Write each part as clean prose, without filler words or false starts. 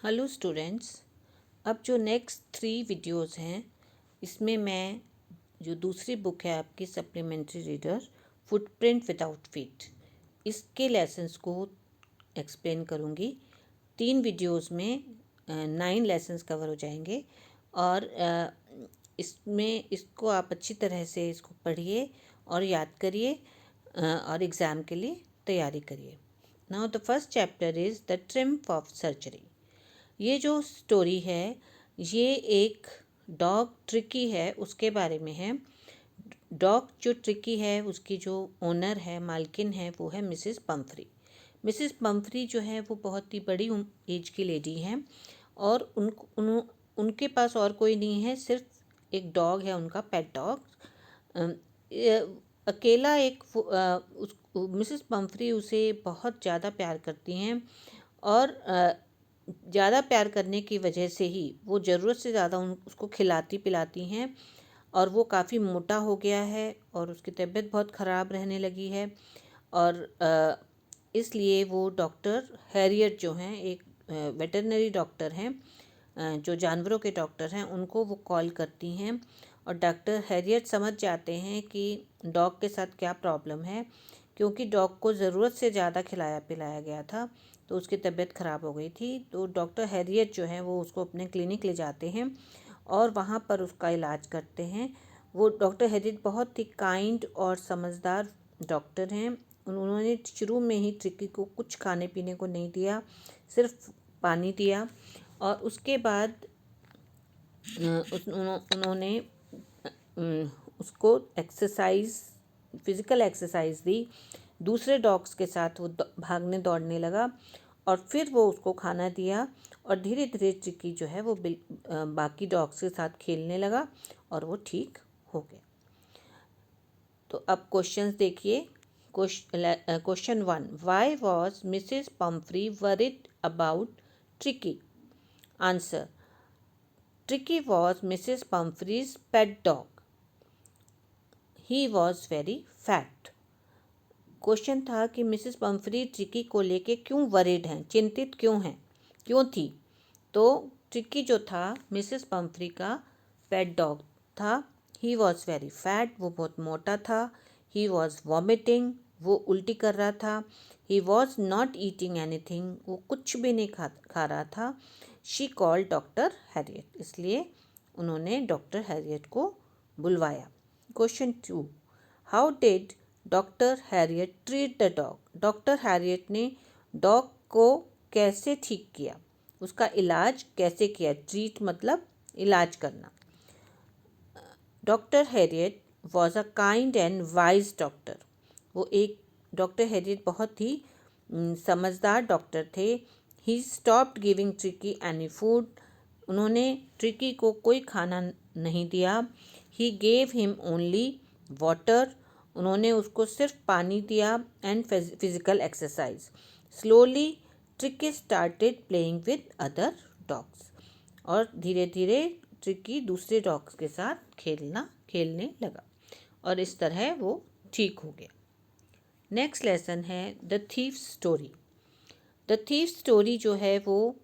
Hello students. अब जो next 3 videos हैं इसमें मैं जो दूसरी बुक है आपकी supplementary reader footprint without feet, इसके लेसन्स को एक्सप्लेन करूँगी। 3 वीडियोस में 9 लेसन्स कवर हो जाएंगे और इसमें इसको आप अच्छी तरह से इसको पढ़िए और याद करिए और एग्ज़ाम के लिए तैयारी करिए। Now the first chapter is the triumph of surgery. ये जो स्टोरी है ये एक डॉग ट्रिकी है उसके बारे में है। डॉग जो ट्रिकी है उसकी जो ओनर है, मालकिन है, वो है मिसेस पम्फ्री। मिसेस पम्फ्री जो है वो बहुत ही बड़ी एज की लेडी हैं और उनके पास और कोई नहीं है, सिर्फ एक डॉग है, उनका पेट डॉग। अकेला एक मिसेस पम्फ्री उसे बहुत ज़्यादा प्यार करती हैं और ज़्यादा प्यार करने की वजह से ही वो ज़रूरत से ज़्यादा उसको खिलाती पिलाती हैं और वो काफ़ी मोटा हो गया है और उसकी तबीयत बहुत ख़राब रहने लगी है। और इसलिए वो डॉक्टर हैरियट जो हैं, एक वेटरनरी डॉक्टर हैं, जो जानवरों के डॉक्टर हैं, उनको वो कॉल करती हैं और डॉक्टर हैरियट समझ जाते हैं कि डॉग के साथ क्या प्रॉब्लम है, क्योंकि डॉग को ज़रूरत से ज़्यादा खिलाया पिलाया गया था तो उसकी तबीयत ख़राब हो गई थी। तो डॉक्टर हैरियट जो हैं वो उसको अपने क्लिनिक ले जाते हैं और वहाँ पर उसका इलाज करते हैं। वो डॉक्टर हैरियट बहुत ही काइंड और समझदार डॉक्टर हैं। उन्होंने शुरू में ही ट्रिकी को कुछ खाने पीने को नहीं दिया, सिर्फ पानी दिया और उसके बाद उन्होंने उसको फिज़िकल एक्सरसाइज दी। दूसरे डॉग्स के साथ वो भागने दौड़ने लगा और फिर वो उसको खाना दिया और धीरे धीरे ट्रिकी जो है वो बाकी डॉग्स के साथ खेलने लगा और वो ठीक हो गया। तो अब क्वेश्चंस देखिए। Question 1, why was Mrs Pumphrey worried about Tricki? Answer, Tricki was Mrs Pumphrey's pet dog. He was very fat. Question था कि मिसेस पम्फ्री ट्रिकी को लेके क्यों वरिड हैं, चिंतित क्यों हैं, क्यों थी? तो ट्रिकी जो था मिसेस पम्फ्री का पेट डॉग था। ही वॉज वेरी फैट, वो बहुत मोटा था। ही वॉज वॉमिटिंग, वो उल्टी कर रहा था। He was not eating anything, वो कुछ भी नहीं खा रहा था। शी कॉल्ड डॉक्टर हैरियट, इसलिए उन्होंने डॉक्टर हैरियट को बुलवाया। Question 2, how did doctor Harriet treat the dog? Doctor Harriet ने डॉग को कैसे ठीक किया, उसका इलाज कैसे किया? ट्रीट मतलब इलाज करना। Doctor Harriet was a kind and wise doctor. वो एक डॉक्टर हैरियट बहुत ही समझदार डॉक्टर थे। He stopped giving tricky any food, उन्होंने ट्रिकी को कोई खाना नहीं दिया। He gave him only water, उन्होंने उसको सिर्फ पानी दिया and physical exercise. Slowly tricky started playing with other dogs, और धीरे धीरे ट्रिकी दूसरे डॉग्स के साथ खेलने लगा और इस तरह वो ठीक हो गया। नेक्स्ट लेसन है the thief story. The thief story जो है वो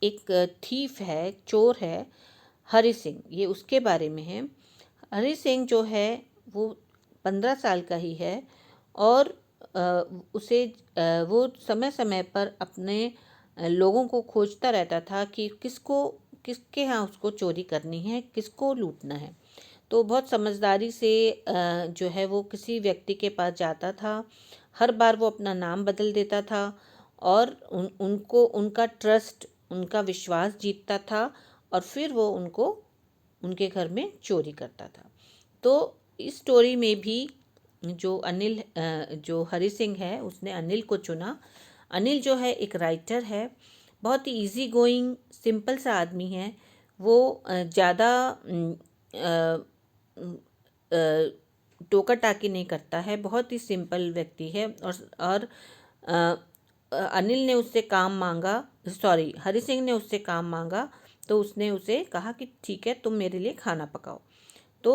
एक थीफ है, चोर है, हरि सिंह, ये उसके बारे में है। हरि सिंह जो है वो 15 साल का ही है और वो समय समय पर अपने लोगों को खोजता रहता था कि किसके यहाँ उसको चोरी करनी है, किसको लूटना है। तो बहुत समझदारी से जो है वो किसी व्यक्ति के पास जाता था। हर बार वो अपना नाम बदल देता था और उनको उनका ट्रस्ट, उनका विश्वास जीतता था और फिर वो उनके घर में चोरी करता था। तो इस स्टोरी में भी जो हरि सिंह है उसने अनिल को चुना। अनिल जो है एक राइटर है, बहुत ही इजी गोइंग सिंपल सा आदमी है। वो ज़्यादा टोका टाकी नहीं करता है, बहुत ही सिंपल व्यक्ति है। और अनिल ने उससे काम मांगा, हरि सिंह ने उससे काम मांगा तो उसने उसे कहा कि ठीक है, तुम मेरे लिए खाना पकाओ। तो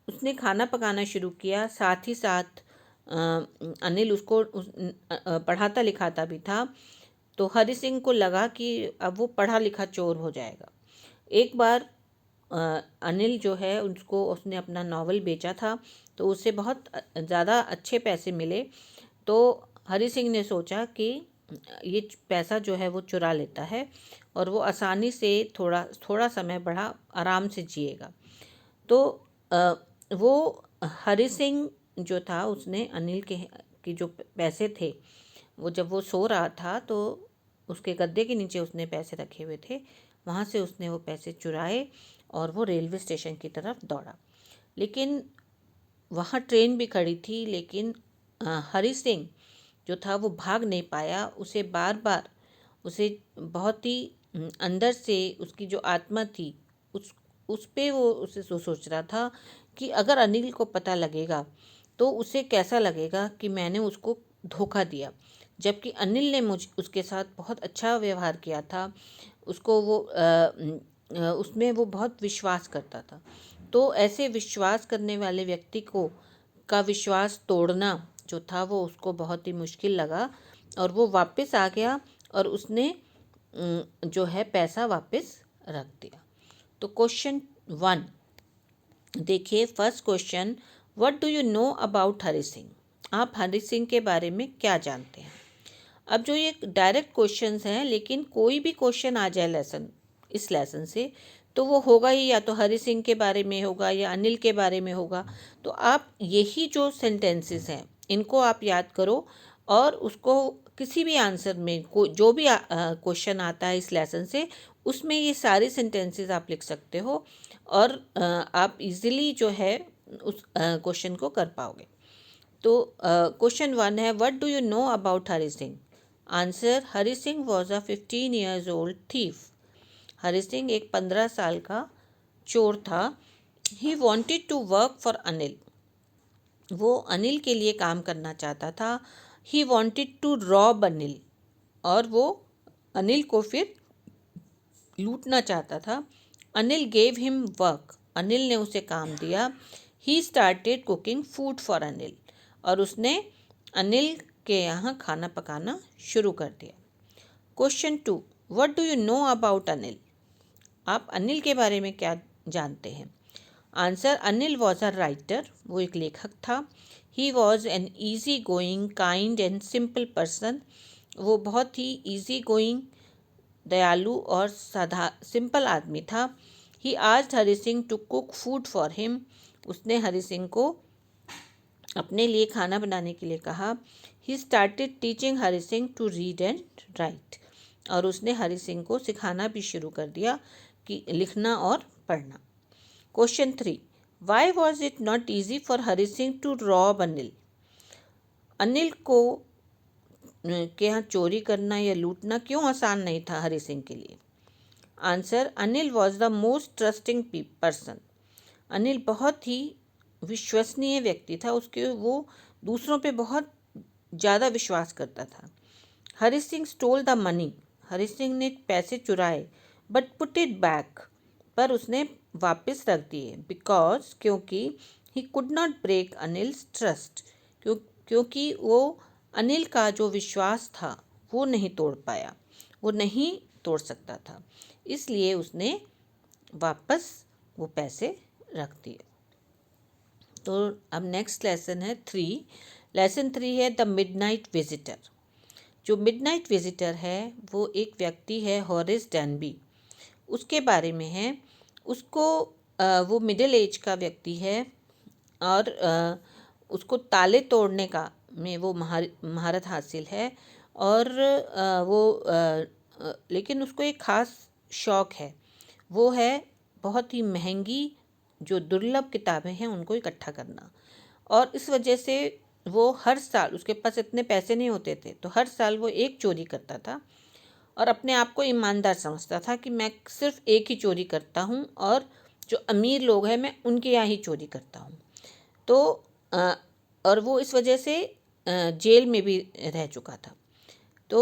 उसने खाना पकाना शुरू किया, साथ ही साथ अनिल उसको पढ़ाता लिखाता भी था। तो हरि सिंह को लगा कि अब वो पढ़ा लिखा चोर हो जाएगा। एक बार अनिल जो है उसको उसने अपना नावल बेचा था, तो उससे बहुत ज़्यादा अच्छे पैसे मिले। तो हरि सिंह ने सोचा कि ये पैसा जो है वो चुरा लेता है और वो आसानी से थोड़ा समय बड़ा आराम से जिएगा। तो वो हरि सिंह जो था उसने अनिल के जो पैसे थे, वो जब वो सो रहा था तो उसके गद्दे के नीचे उसने पैसे रखे हुए थे, वहाँ से उसने वो पैसे चुराए और वो रेलवे स्टेशन की तरफ दौड़ा। लेकिन वहाँ ट्रेन भी खड़ी थी, लेकिन हरि सिंह जो था वो भाग नहीं पाया। उसे बार बार उसे बहुत ही अंदर से उसकी जो आत्मा थी उस पे वो उसे सोच रहा था कि अगर अनिल को पता लगेगा तो उसे कैसा लगेगा कि मैंने उसको धोखा दिया, जबकि अनिल ने उसके साथ बहुत अच्छा व्यवहार किया था। उसको वो उसमें वो बहुत विश्वास करता था। तो ऐसे विश्वास करने वाले व्यक्ति का विश्वास तोड़ना जो था वो उसको बहुत ही मुश्किल लगा और वो वापस आ गया और उसने जो है पैसा वापस रख दिया। तो क्वेश्चन 1 देखिए। First question, what do you know about Hari Singh? आप हरि सिंह के बारे में क्या जानते हैं? अब जो ये डायरेक्ट क्वेश्चंस हैं, लेकिन कोई भी क्वेश्चन आ जाए इस लेसन से तो वो होगा ही या तो हरि सिंह के बारे में होगा या अनिल के बारे में होगा। तो आप यही जो सेंटेंसेस हैं इनको आप याद करो और उसको किसी भी आंसर में जो भी क्वेश्चन आता है इस लेसन से, उसमें ये सारे सेंटेंसेस आप लिख सकते हो और आप इजीली जो है उस क्वेश्चन को कर पाओगे। तो क्वेश्चन 1 है, what do you know about Hari Singh? Answer, Hari Singh was a 15 years old thief। Hari Singh एक 15 साल का चोर था। He wanted to work for Anil. वो अनिल के लिए काम करना चाहता था। He wanted to rob Anil. और वो अनिल को फिर लूटना चाहता था। Anil gave him work. Anil ने उसे काम दिया। He started cooking food for Anil. और उसने अनिल के यहाँ खाना पकाना शुरू कर दिया। Question 2, what do you know about Anil? आप अनिल के बारे में क्या जानते हैं? Answer, Anil was a writer. वो एक लेखक था। He was an easy going kind and simple person. वो बहुत ही ईजी गोइंग, दयालु और सिंपल आदमी था। He asked Hari Singh to cook food for him. उसने हरि सिंह को अपने लिए खाना बनाने के लिए कहा। He started teaching Hari Singh to read and write. और उसने हरि सिंह को सिखाना भी शुरू कर दिया कि लिखना और पढ़ना। Question 3, why was it not easy for Hari Singh to rob Anil? Anil को के यहाँ चोरी करना या लूटना क्यों आसान नहीं था हरि सिंह के लिए? Answer, Anil was the most trusting person. Anil बहुत ही विश्वसनीय व्यक्ति था। वो दूसरों पे बहुत ज़्यादा विश्वास करता था। Hari Singh stole the money. Hari Singh ने पैसे चुराए, बट पुट इट बैक। पर उसने वापस रख दिए। बिकॉज, क्योंकि he could not break Anil's trust. क्योंकि वो अनिल का जो विश्वास था वो नहीं तोड़ पाया, वो नहीं तोड़ सकता था, इसलिए उसने वापस वो पैसे रख दिए। तो अब नेक्स्ट लेसन है 3। लेसन 3 है द मिडनाइट विजिटर। जो मिडनाइट विजिटर है वो एक व्यक्ति है, हॉरेस डैनबी। उसके बारे में है। उसको वो मिडिल एज का व्यक्ति है और उसको ताले तोड़ने का में वो महारत हासिल है। और लेकिन उसको एक ख़ास शौक़ है, वो है बहुत ही महंगी जो दुर्लभ किताबें हैं उनको इकट्ठा करना। और इस वजह से वो हर साल, उसके पास इतने पैसे नहीं होते थे, तो हर साल वो एक चोरी करता था और अपने आप को ईमानदार समझता था कि मैं सिर्फ एक ही चोरी करता हूँ और जो अमीर लोग हैं मैं उनके यहाँ ही चोरी करता हूँ। तो और वो इस वजह से जेल में भी रह चुका था। तो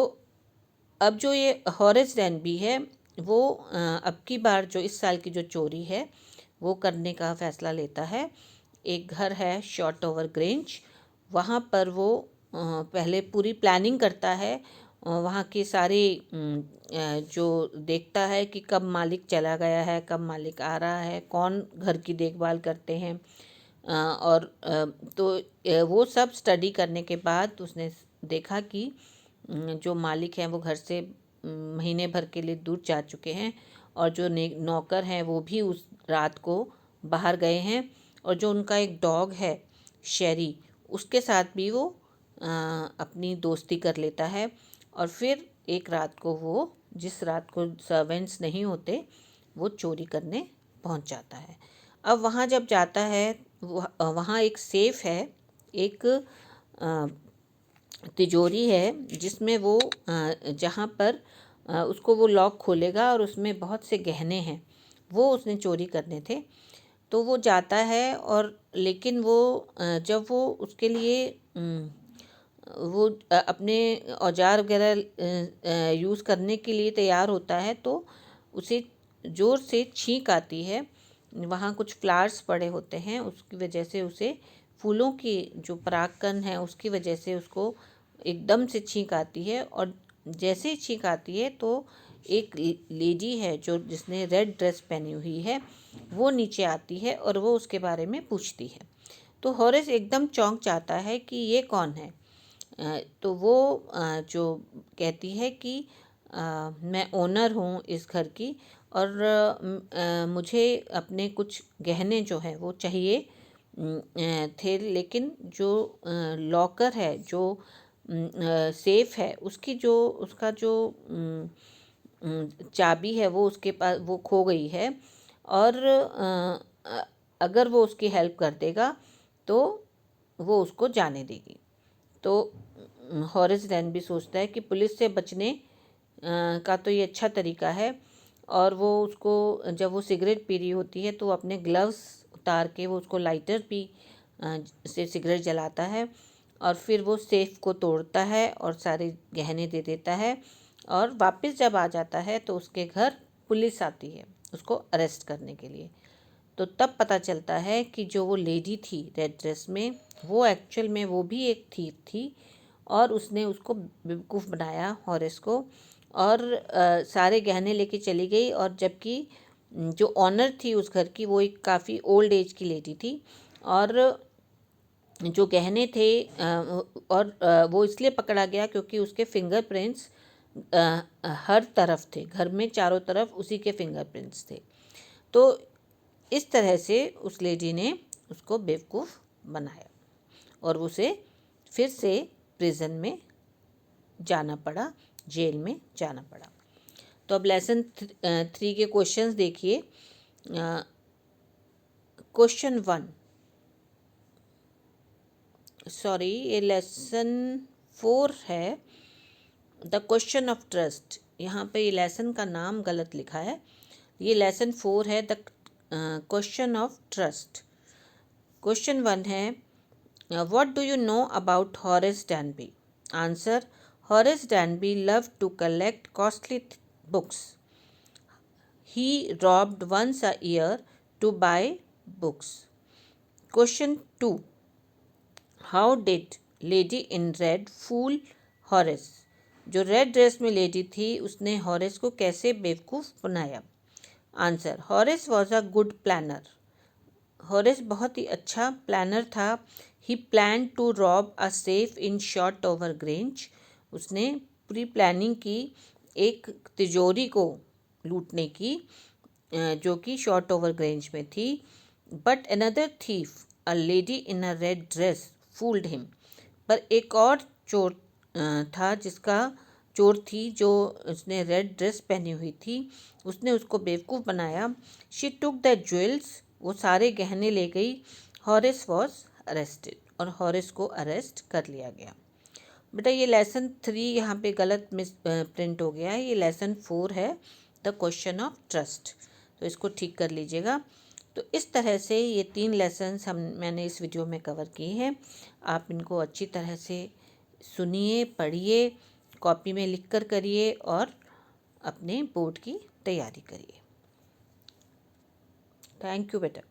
अब जो ये हॉरेस डैनबी है वो अब की बार जो इस साल की जो चोरी है वो करने का फ़ैसला लेता है। एक घर है शॉर्ट ओवर ग्रेंज, वहाँ पर वो पहले पूरी प्लानिंग करता है वहाँ के सारे जो देखता है कि कब मालिक चला गया है, कब मालिक आ रहा है, कौन घर की देखभाल करते हैं। और तो वो सब स्टडी करने के बाद उसने देखा कि जो मालिक हैं वो घर से महीने भर के लिए दूर जा चुके हैं, और जो नौकर हैं वो भी उस रात को बाहर गए हैं, और जो उनका एक डॉग है शेरी, उसके साथ भी वो अपनी दोस्ती कर लेता है। और फिर एक रात को वो, जिस रात को सर्वेंट्स नहीं होते, वो चोरी करने पहुंच जाता है। अब वहाँ जब जाता है, वहाँ एक सेफ है, एक तिजोरी है जिसमें वो जहाँ पर उसको वो लॉक खोलेगा और उसमें बहुत से गहने हैं, वो उसने चोरी करने थे। तो वो जाता है, और लेकिन वो जब वो उसके लिए वो अपने औजार वगैरह यूज़ करने के लिए तैयार होता है, तो उसे ज़ोर से छींक आती है। वहाँ कुछ फ्लावर्स पड़े होते हैं, उसकी वजह से उसे, फूलों की जो परागकण है उसकी वजह से उसको एकदम से छींक आती है। और जैसे ही छींक आती है तो एक लेडी है जो जिसने रेड ड्रेस पहनी हुई है, वो नीचे आती है और वो उसके बारे में पूछती है। तो हॉरेस एकदम चौंक जाता है कि ये कौन है। तो वो जो कहती है कि मैं ओनर हूँ इस घर की, और मुझे अपने कुछ गहने जो हैं वो चाहिए थे, लेकिन जो लॉकर है, जो सेफ है, उसकी जो उसका जो चाबी है वो उसके पास, वो खो गई है। और अगर वो उसकी हेल्प कर देगा तो वो उसको जाने देगी। तो हॉरेस डैन भी सोचता है कि पुलिस से बचने का तो ये अच्छा तरीका है। और वो उसको, जब वो सिगरेट पी रही होती है तो वो अपने ग्लव्स उतार के वो उसको लाइटर भी से सिगरेट जलाता है, और फिर वो सेफ को तोड़ता है और सारे गहने दे देता है। और वापस जब आ जाता है तो उसके घर पुलिस आती है उसको अरेस्ट करने के लिए। तो तब पता चलता है कि जो वो लेडी थी रेड ड्रेस में, वो एक्चुअल में वो भी एक थीफ थी, और उसने उसको बेवकूफ़ बनाया हॉरेस को, और सारे गहने लेके चली गई। और जबकि जो ऑनर थी उस घर की, वो एक काफ़ी ओल्ड एज की लेडी थी, और जो गहने थे और वो इसलिए पकड़ा गया क्योंकि उसके फिंगरप्रिंट्स हर तरफ थे, घर में चारों तरफ उसी के फिंगरप्रिंट्स थे। तो इस तरह से उस लेडी ने उसको बेवकूफ़ बनाया, और उसे फिर से प्रिजन में जाना पड़ा, जेल में जाना पड़ा। तो अब लेसन 3 के क्वेश्चंस देखिए। क्वेश्चन 1, सॉरी ये लेसन 4 है, द क्वेश्चन ऑफ ट्रस्ट। यहाँ पे ये लेसन का नाम गलत लिखा है, ये लेसन 4 है, the question of trust. Question 1 है, what do you know about Horace डैनबी? Answer, Horace डैनबी loved to collect costly books. He robbed once a year to buy books. Question 2, how did lady in red fool Horace? जो red dress में lady थी उसने Horace को कैसे बेवकूफ़ बनाया? Answer, Horace was a good planner. Horace बहुत ही अच्छा प्लानर था। He plan to rob a safe in Shotover Grange. उसने पूरी प्लानिंग की एक तिजोरी को लूटने की, जो कि शॉर्ट ओवर ग्रेंज में थी। But another thief, a lady in a red dress, fooled him. पर एक और चोर था, जिसका चोर थी जो उसने रेड ड्रेस पहनी हुई थी, उसने उसको बेवकूफ़ बनाया। शी टुक द ज्वेल्स, वो सारे गहने ले गई। हॉरेस वॉज अरेस्टेड, और हॉरेस को अरेस्ट कर लिया गया। बेटा ये लेसन 3 यहाँ पे गलत मिस प्रिंट हो गया है, ये लेसन 4 है, द क्वेश्चन ऑफ ट्रस्ट। तो इसको ठीक कर लीजिएगा। तो इस तरह से ये 3 लेसन्स मैंने इस वीडियो में कवर किए हैं। आप इनको अच्छी तरह से सुनिए, पढ़िए, कॉपी में लिख कर करिए, और अपने बोर्ड की तैयारी करिए। थैंक यू बेटा।